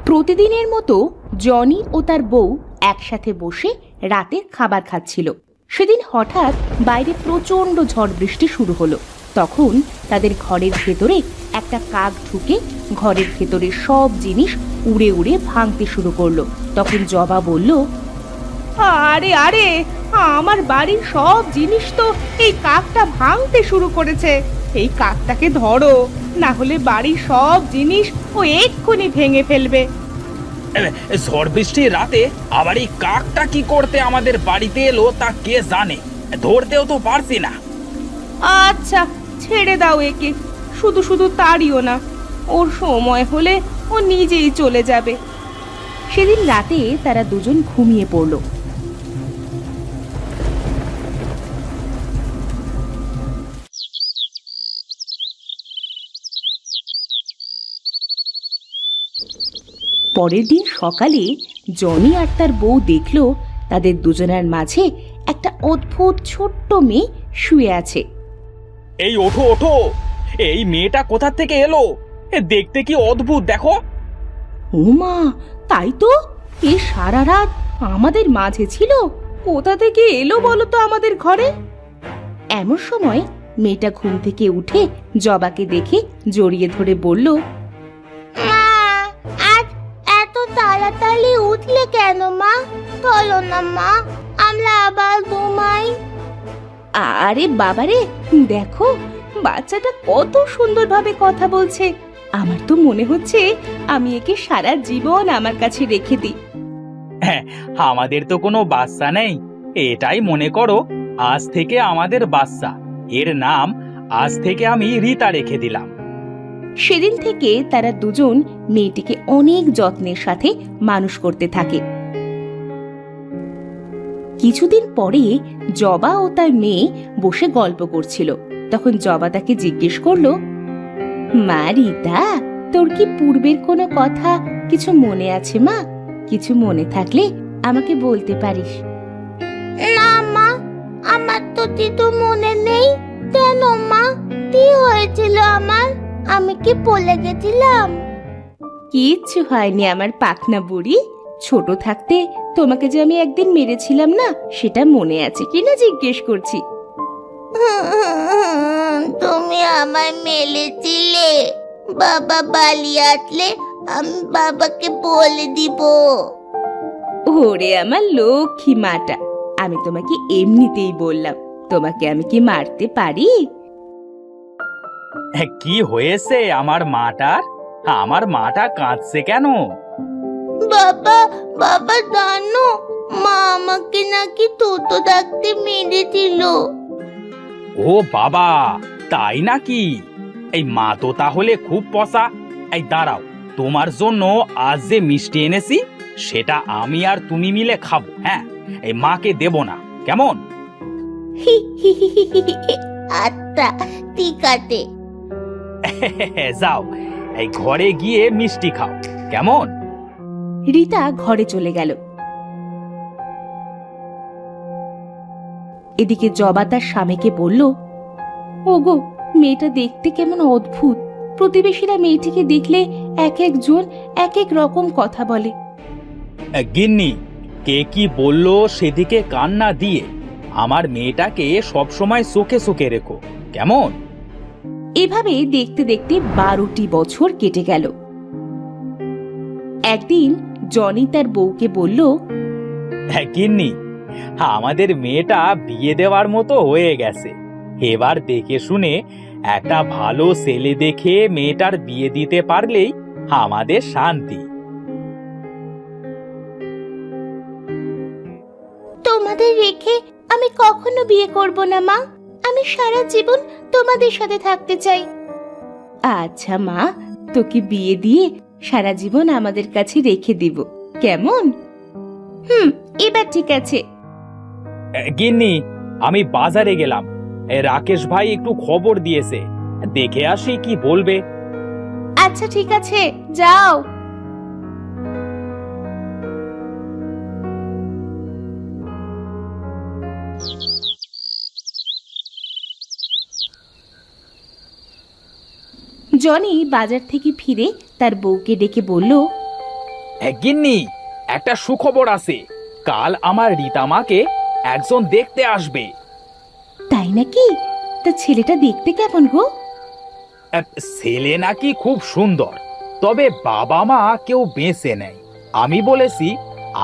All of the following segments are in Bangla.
প্রতিদিনের মতো জনি ও তার বউ একসাথে বসে রাতের খাবার খাচ্ছিল। সেদিন হঠাৎ বাইরে প্রচণ্ড ঝড় বৃষ্টি শুরু হলো। তখন তাদের ঘরের ভেতরে একটা কাক ঢুকে ঘরের ভেতরে সব জিনিস উড়ে উড়ে ভাঙতে শুরু করলো। তখন জবা বলল, আরে আরে, আমার বাড়ির সব জিনিস তো এই কাকটা ভাঙতে শুরু করেছে। এই কাকটাকে ধরো, না হলে বাড়ির সব জিনিস ও এক্ষুনি ভেঙে ফেলবে। ঝড় বৃষ্টির রাতে আবার এই কাকটা কি করতে আমাদের বাড়িতে এলো তা কে জানে, ধরতেও তো পারছি না। আচ্ছা ছেড়ে দাও একে, শুধু শুধু তাড়িও না, ওর সময় হলে ও নিজেই চলে যাবে। সেদিন রাতে তারা দুজন ঘুমিয়ে পড়ল। পরের দিন সকালে জনি আর তার বউ দেখলো তাদের দুজনের মাঝে একটা অদ্ভুত ছোট্ট মেয়ে শুয়ে আছে। এই ওঠো ওঠো, এই মেয়েটা কোথা থেকে এলো? দেখতে কি অদ্ভুত দেখো। ও মা, তাই তো, এ সারা রাত আমাদের মাঝে ছিল, কোথা থেকে এলো বলো তো আমাদের ঘরে? এমন সময় মেয়েটা ঘুম থেকে উঠে জবাকে দেখে জড়িয়ে ধরে বলল, মা, আজ এত তাড়াতাড়ি উঠলে কেন মা? চলো না মা, আমরা আবার ঘুমাই। আরে বাবারে, দেখো বাচ্চাটা কত সুন্দরভাবে কথা বলছে। আমার তো মনে হচ্ছে আমি একে সারা জীবন আমার কাছে রেখে দিই। হ্যাঁ, আমাদের তো কোনো বাচ্চা নেই, এটাই মনে করো আজ থেকে আমাদের বাচ্চা। এর নাম আজ থেকে আমি রীতা রেখে দিলাম। সেদিন থেকে তারা দুজন মেয়েটিকে অনেক যত্নের সাথে মানুষ করতে থাকে। কিছুদিন পরে জবা ও তার মেয়ে বসে গল্প করছিল। তখন জবা তাকে জিজ্ঞেস করলো, মা রীতা, তোর কি পূর্বের কোনো কথা কিছু মনে আছে মা? কিছু মনে থাকলে আমাকে বলতে পারিস। না মা, আমার তো কিছু মনে নেই। কেন মা, কি হয়েছিল আমার? আমি কি বলে গেছিলাম? কিচ্ছু হয়নি আমার পাখনা বুড়ি। ছোট থাকতে তোমাকে যে আমি একদিন মেরেছিলাম না, সেটা মনে আছে কিনা জিজ্ঞেস করছি। তুমি আমায় মেলেছিলে। বাবা বালি আসলে আমি বাবাকে বলে দিব। ওরে আমার লক্ষ্মী মাটা, আমি তোমাকে এমনিতেই বললাম, তোমাকে আমি কি মারতে পারি? কি হয়েছে আমার মাটার? আমার মাটা কাঁদছে কেন? বাবা, বাবা জানো, মা আমাকে নাকি তোতো ডাকতে মেরেছিল। ও বাবা, তাই নাকি? এই মা তো তাহলে খুব পচা। এই দাঁড়াও, তোমার জন্য আজ যে মিষ্টি এনেছি সেটা আমি আর তুমি মিলে খাবো। হ্যাঁ, এই মাকে দেব না, কেমন? আচ্ছা ঠিক আছে। যাও, এই ঘরে গিয়ে মিষ্টি খাও, কেমন? রীতা ঘরে চলে গেল। এদিকে জবা তার স্বামীকে বলল, ওগো, মেয়েটা দেখতে কেমন অদ্ভুত। প্রতিবেশীরা মেয়েটিকে দেখলে এক একজন এক এক রকম কথা বলে। গিন্নি, কে কি বললো সেদিকে কান না দিয়ে আমার মেয়েটাকে সবসময় চোখে চোখে রেখো, কেমন? এভাবে দেখতে দেখতে 12টি বছর কেটে গেল। একদিন জনি তার বউকে বলল, গিন্নি, আমাদের মেয়েটা বিয়ে দেওয়ার মতো হয়ে গেছে। এবার দেখে শুনে একটা ভালো ছেলে দেখে মেয়েটার বিয়ে দিতে পারলেই আমাদের শান্তি। তোমাদের রেখে আমি কখনো বিয়ে করব না মা। আমি সারা জীবন তোমাদের সাথে থাকতে চাই। আচ্ছা মা, তোকে বিয়ে দিয়ে সারা জীবন আমাদের কাছে রেখে দিব, কেমন? এবার ঠিক আছে। গিন্নি, আমি বাজারে গেলাম। রাকেশ ভাই একটু খবর দিয়েছে, দেখে আসি কি বলবে। আচ্ছা ঠিক আছে, যাও। জনি বাজার থেকে ফিরে তার বউকে ডেকে বলল, গিন্নি, একটা সুখবর আছে। কাল আমার রীতামাকে একজন দেখতে আসবে। তাই নাকি? তা ছেলেটা দেখতে কেমন গো? ছেলে নাকি খুব সুন্দর, তবে বাবা মা কেউ বেঁচে নেই। আমি বলেছি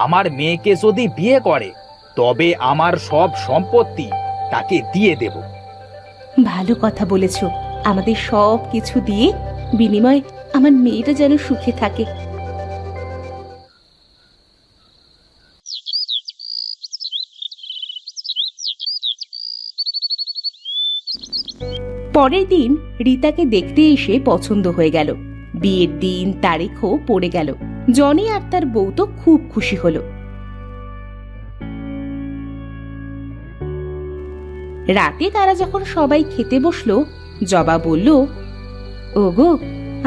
আমার মেয়েকে যদি বিয়ে করে তবে আমার সব সম্পত্তি তাকে দিয়ে দেব। ভালো কথা বলেছ। আমাদের সব কিছু দিয়ে বিনিময়ে আমার মেয়েটা যেন সুখে থাকে। পরের দিন রীতাকে দেখতে এসে পছন্দ হয়ে গেল। বিয়ের দিন তারিখও পড়ে গেল। জনি আর তার বউ তো খুব খুশি হলো। রাতে তারা যখন সবাই খেতে বসলো, জবা বলল, ওগো,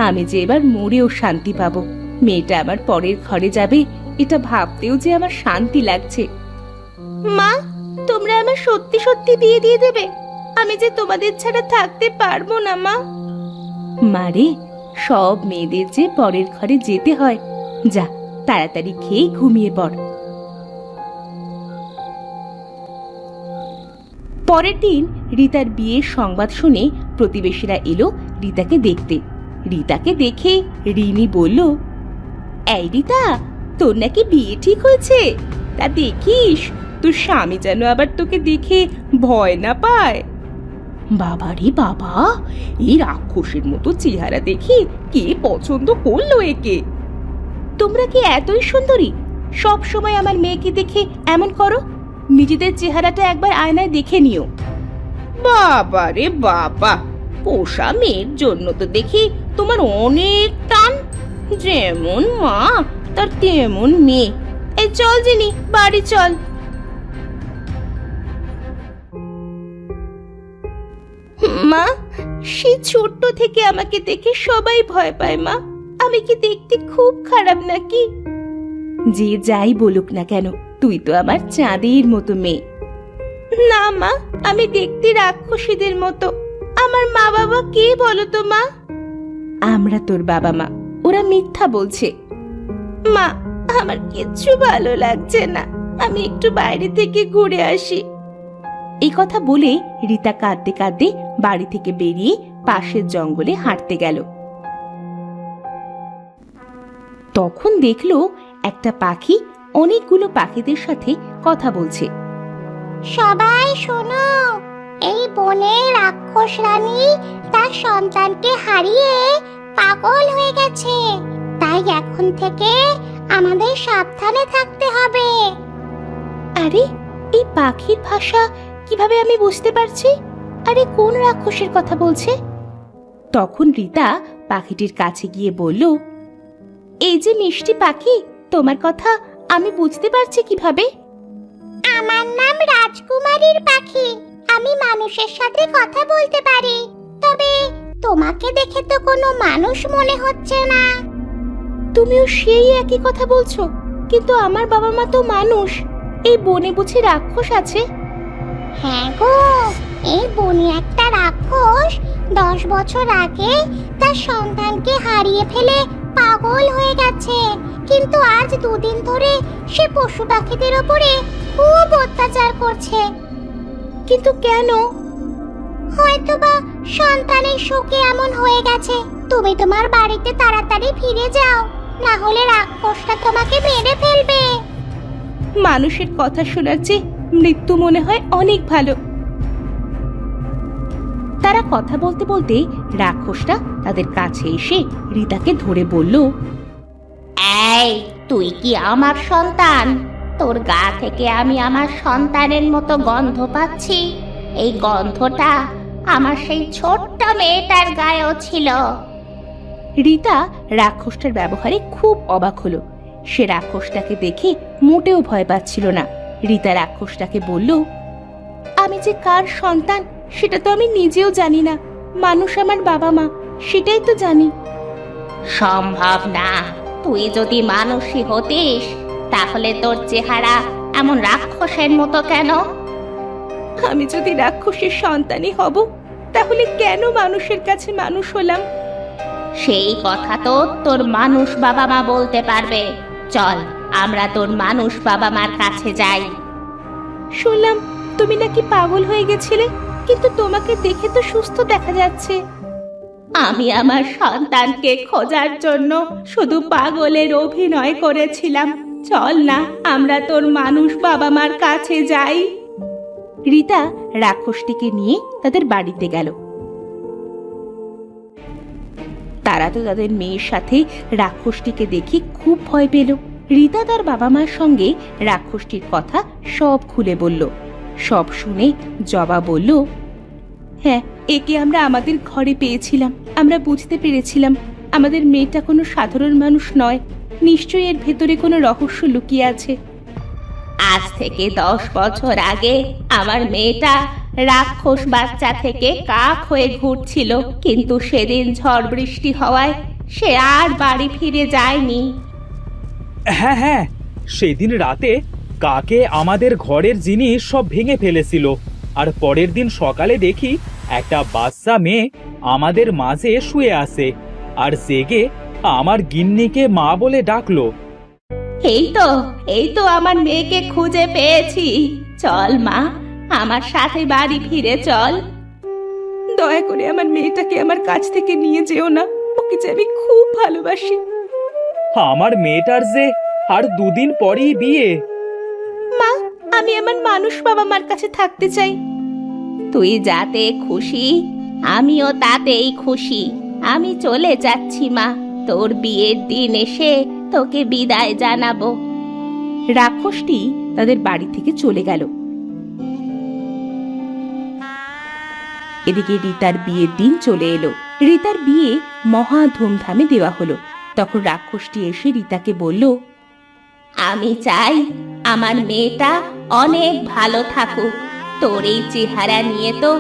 আমি যে এবার মরেও শান্তি পাবো। মেয়েটা আমার পরের ঘরে যাবে, এটা ভাবতেও যে আমার শান্তি লাগছে। মা, তোমরা আমার সত্যি সত্যি বিয়ে দিয়ে দেবে? আমি যে তোমাদের ছাড়া থাকতে পারবো না মা। মারে, সব মেয়েদের যে পরের ঘরে যেতে হয়। যা, তাড়াতাড়ি খেয়ে ঘুমিয়ে পড়। পরের দিন রীতার বিয়ের সংবাদ শুনে প্রতিবেশীরা এলো রীতাকে দেখতে। রীতাকে দেখে রিনি বলল, এই রীতা, তোর নাকি বিয়ে ঠিক হয়েছে? তা দেখিস তোর স্বামী যেন আবার তোকে দেখে ভয় না পায়। বাবারে বাবা, এই রাক্ষসের মতো চেহারা দেখে কে পছন্দ করলো একে? তোমরা কি এতই সুন্দরী? সব সময় আমার মেয়েকে দেখে এমন করো? নিজেদের চেহারাটা একবার আয়নায় দেখে নিও। বাবারে বাবা, পোষা মেয়ের জন্য তো দেখি তোমার অনেক টান। যেমন মা তার তেমন মেয়ে। এই চল জিনি, বাড়ি চল। মা, সে ছোট্ট থেকে আমাকে দেখে সবাই ভয় পায় মা। আমি কি দেখতে খুব খারাপ নাকি? যে যাই বলুক না কেন, তুই তো আমার চাঁদের মতো মেয়ে। না মা, আমি দেখতে রাক্ষসীদের মতো। আমার মা বাবা কে বলো তো মা? আমরা তোর বাবা মা, ওরা মিথ্যা বলছে। মা, আমার কিচ্ছু ভালো লাগছে না, আমি একটু বাইরে থেকে ঘুরে আসি। এই কথা বলে রীতা কাঁদতে কাঁদতে বাড়ি থেকে বেরিয়ে পাশের জঙ্গলে হাঁটতে গেল। তখন দেখলো একটা পাখি অনেকগুলো পাখিদের সাথে কথা বলছে। সবাই শোনো, এই বনে রাক্ষস রানী তার সন্তানকে হারিয়ে পাগল হয়ে গেছে। তাই এখন থেকে আমাদের সাবধানে থাকতে হবে। আরে, এই পাখির ভাষা কিভাবে আমি বুঝতে পারছি? আরে, কোন রাক্ষসের কথা বলছে? তখন রীতা পাখিটির কাছে গিয়ে বলল, এই যে মিষ্টি পাখি, তোমার কথা আমি বুঝতে পারছি কিভাবে? আমার নাম রাজকুমারীর পাখি। আমি মানুষের সাথে কথা বলতে পারি, তবে তোমাকে দেখে তো কোনো মানুষ মনে হচ্ছে না। তুমিও সেই একই কথা বলছো, কিন্তু আমার বাবা মা তো মানুষ। এই বনে বুঝি রাক্ষস আছে? হ্যাঁ গো, এই বনে একটা রাক্ষস 10 বছর আগে তার সন্তানকে হারিয়ে ফেলে পাগল হয়ে গেছে। কিন্তু আজ 2 দিন ধরে সে পশু পাখিদের উপরে খুব অত্যাচার করছে। কিন্তু কেন? হয়তোবা সন্তানের শোকে এমন হয়ে গেছে। তুমি তোমার বাড়িতে তাড়াতাড়ি ফিরে যাও, না হলে রাক্ষসটা তোমাকে মেরে ফেলবে। মানুষের কথা শোনার চেয়ে মৃত্যু মনে হয় অনেক ভালো। তারা কথা বলতে বলতে রাক্ষসটা তাদের কাছে এসে রীতাকে ধরে বলল, এই, তুই কি আমার সন্তান? তোর গা থেকে আমি আমার সন্তানের মতো গন্ধ পাচ্ছি। এই গন্ধটা আমার সেই ছোট্ট মেয়েটার গায়েও ছিল। রীতা রাক্ষসটার ব্যবহারে খুব অবাক হলো। সে রাক্ষসটাকে দেখে মোটেও ভয় পাচ্ছিল না। রীতা রাক্ষসটাকে বলল, আমি যে কার সন্তান সেটা তো আমি নিজেও জানি না। মানুষ আমার বাবা মা, সেটাই তো জানি। সম্ভব না। তুই যদি মানুষই হতিস, তাহলে তোর চেহারা এমন রাক্ষসের মতো কেন? আমি যদি রাক্ষসের সন্তানই হব, তাহলে কেন মানুষের কাছে মানুষ হলাম? সেই কথা তো তোর মানুষ বাবা মা বলতে পারবে। চল আমরা তোর মানুষ বাবা মার কাছে যাই। শুনলাম তুমি নাকি পাগল হয়ে গেছিলে, কিন্তু তোমাকে দেখে তো সুস্থ দেখা যাচ্ছে। আমি আমার সন্তানকে খোঁজার জন্য শুধু পাগলের অভিনয় করেছিলাম। চল না আমরা তোর মানুষ বাবা মার কাছে যাই। রীতা রাক্ষসটিকে নিয়ে তাদের বাড়িতে গেল। তারা তো তাদের মেয়ের সাথে রাক্ষসটিকে দেখে খুব ভয় পেল। রীতা তার বাবা মার সঙ্গে রাক্ষসটির কথা সব খুলে বলল। সব শুনে জবা বলল, হ্যাঁ, একে আমরা আমাদের ঘরে পেয়েছিলাম। আমরা বুঝতে পেরেছিলাম আমাদের মেয়েটা কোনো সাধারণ মানুষ নয়, নিশ্চয়ই এর ভেতরে কোনো রহস্য লুকিয়ে আছে। আজ থেকে 10 বছর আগে আমার মেয়েটা রাক্ষস বাচ্চা থেকে কাক হয়ে ঘুরছিল, কিন্তু সেদিন ঝড় বৃষ্টি হওয়ায় সে আর বাড়ি ফিরে যায়নি। হ্যাঁ হ্যাঁ, সেদিন রাতে কাকে আমাদের ঘরের জিনিস সব ভেঙে ফেলেছিল, আর পরের দিন সকালে দেখি একটা বাচ্চা মেয়ে আমাদের মাঝে শুয়ে আছে, আর জেগে আমার গিন্নিকে মা বলে ডাকলো। এই তো আমার মেয়েকে খুঁজে পেয়েছি। চল মা, আমার সাথে বাড়ি ফিরে চল। দয়া করে আমার মেয়েটাকে আমার কাছ থেকে নিয়ে যেও না, ওকে যে আমি খুব ভালোবাসি। আমার মেয়েটার যে আর 2 দিন পরেই বিয়ে। মা, আমি আমার মানুষ বাবা মার কাছে থাকতে চাই। তুই যাতে খুশি আমিও তাতেই খুশি। আমি চলে যাচ্ছি মা, তোর বিয়ের দিন এসে তোকে বিদায় জানাবো। রাক্ষসটি তাদের বাড়ি থেকে চলে গেল। এদিকে রীতার বিয়ের দিন চলে এলো। রীতার বিয়ে মহা ধুমধামে দেওয়া হলো। তখন রাক্ষসটি এসে রীতাকে বলল, আমি চাই আমার মেয়েটা অনেক ভালো থাকুক। তোর এই চেহারা নিয়ে তো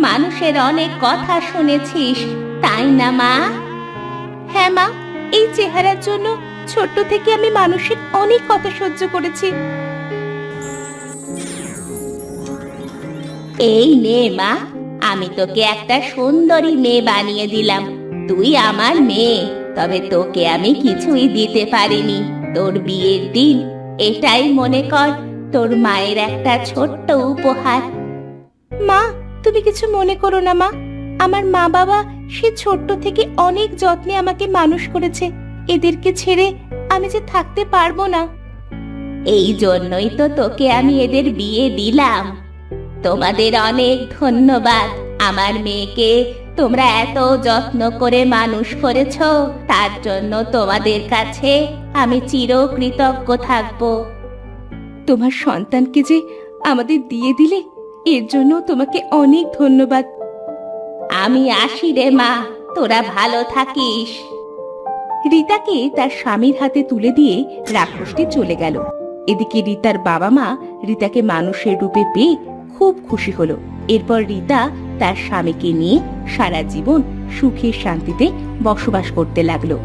মানুষের অনেক কথা শুনেছিস, তাই না মা? হ্যাঁ মা, এই চেহারার জন্য ছোট্ট থেকে আমি মানুষের অনেক কথা সহ্য করেছি। এই নে মা, আমি তোকে একটা সুন্দরী মেয়ে বানিয়ে দিলাম। তুই আমার মেয়ে, তবে তোকে আমি কিছুই দিতে পারিনি। তোর বিয়ের দিন এটাই মনে কর তোর মায়ের একটা ছোট্ট উপহার। মা, তুমি কিছু মনে করো না মা। আমার মা বাবা সে ছোট্ট থেকে অনেক যত্নে আমাকে মানুষ করেছে। এদেরকে ছেড়ে আমি যে থাকতে পারবো না। এই জন্যই তো তোকে আমি এদের বিয়ে দিলাম। তোমাদের অনেক ধন্যবাদ। আমার মেয়েকে তোমরা এত যত্ন করে মানুষ করেছো, তার জন্য তোমাদের কাছে আমি চিরকৃতজ্ঞ থাকবো। তোমার সন্তানকে যে আমাদের দিয়ে দিলে, এর জন্য তোমাকে অনেক ধন্যবাদ। আমি আসি রে মা, তোরা ভালো থাকিস। রীতাকে তার স্বামীর হাতে তুলে দিয়ে রাক্ষসটি চলে গেল। এদিকে রীতার বাবা মা রীতাকে মানুষের রূপে পেয়ে খুব খুশি হলো। এরপর রীতা তার স্বামীকে নিয়ে সারা জীবন সুখে শান্তিতে বসবাস করতে লাগলো।